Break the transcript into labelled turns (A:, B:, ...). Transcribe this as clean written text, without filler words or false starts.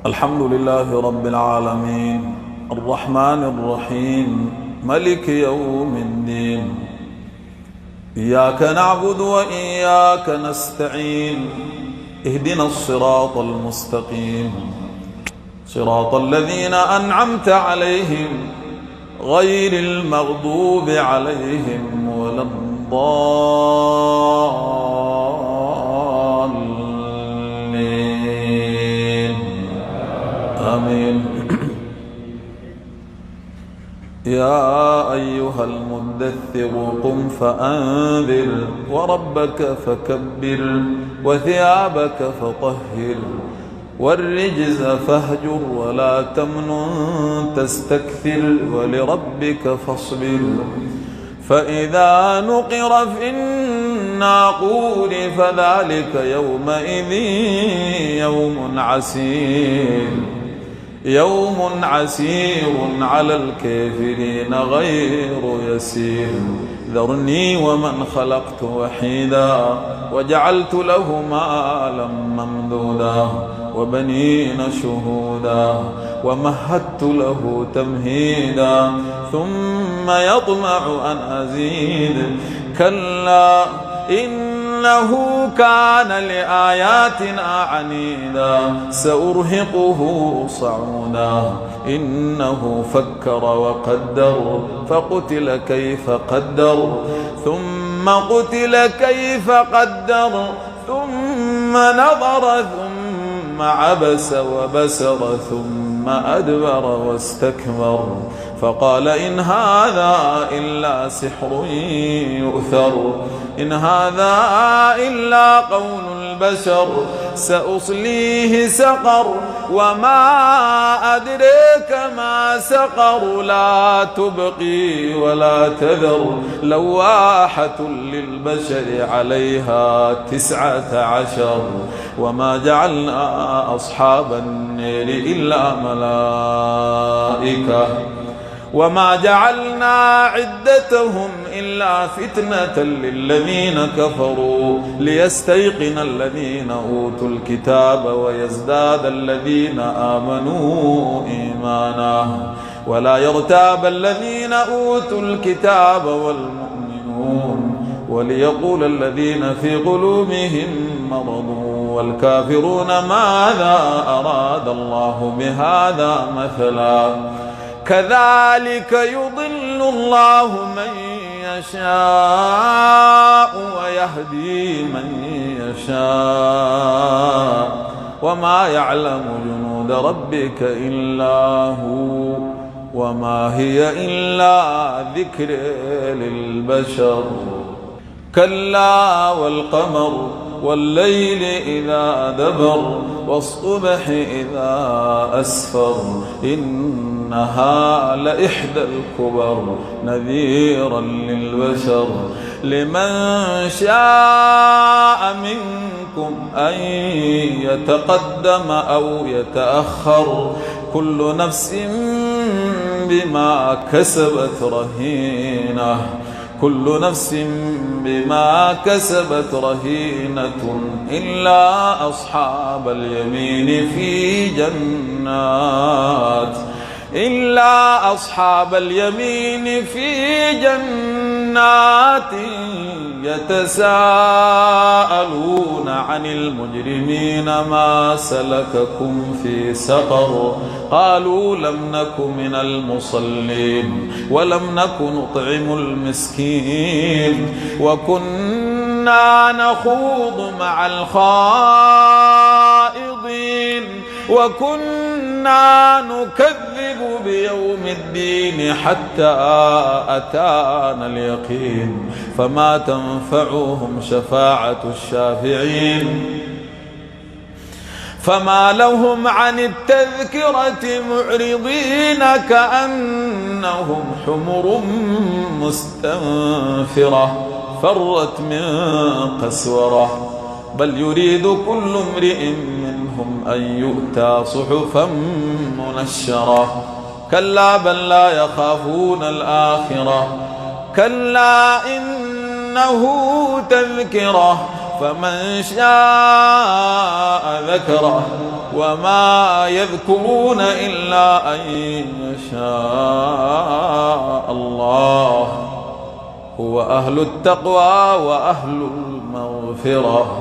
A: الحمد لله رب العالمين الرحمن الرحيم ملك يوم الدين. إياك نعبد وإياك نستعين. اهدنا الصراط المستقيم صراط الذين أنعمت عليهم غير المغضوب عليهم ولا الضالين. آمين. يا أيها المدثر قم فأنذر وربك فكبر وثيابك فطهر والرجز فاهجر ولا تمنن تستكثر ولربك فاصبر. فإذا نقر في الناقور فذلك يومئذ يوم عسير على الكافرين غير يسير. ذرني ومن خلقت وحيدا وجعلت له مالا ممدودا وبنين شهودا ومهدت له تمهيدا ثم يطمع أن أزيد. كلا إنه كان لآياتنا عنيدا سأرهقه صعودا. إنه فكر وقدر فقتل كيف قدر ثم قتل كيف قدر ثم نظر ثم عبس وبسر ثم أدبر واستكبر فقال إن هذا إلا سحر يؤثر. إن هذا إلا قول البشر. سأصليه سقر وما أدريك ما سقر. لا تبقي ولا تذر لواحة للبشر عليها 19. وما جعلنا أصحاب النار إلا ملائكة وما جعلنا عدتهم إلا فتنة للذين كفروا ليستيقن الذين أوتوا الكتاب ويزداد الذين آمنوا إيمانا ولا يرتاب الذين أوتوا الكتاب والمؤمنون وليقول الذين في قلوبهم مرض والكافرون ماذا أراد الله بهذا مثلا. كذلك يضل الله من يشاء ويهدي من يشاء وما يعلم جنود ربك إلا هو وما هي إلا ذكر للبشر. كلا والقمر والليل إذا دبر والصبح إذا أسفر إنها لإحدى الكبر نذيرا للبشر. لمن شاء منكم أن يتقدم أو يتأخر كل نفس بما كسبت رهينة. كل نفس بما كسبت رهينة إلا أصحاب اليمين في جنات يتساءلون عن المجرمين ما سلككم في سقر. قالوا لم نك من المصلين ولم نك نطعم المسكين وكنا نخوض مع الخائضين وكنا نكذب بيوم الدين حتى أتانا اليقين فما تنفعهم شفاعة الشافعين. فما لهم عن التذكرة معرضين كأنهم حمر مستنفرة فرت من قسورة. بل يريد كل امرئ منهم أن يؤتى صحفا منشرة. كلا بل لا يخافون الآخرة. كلا إنه تذكرة فمن شاء ذكره وما يذكرون إلا أن يشاء الله هو أهل التقوى وأهل المغفرة.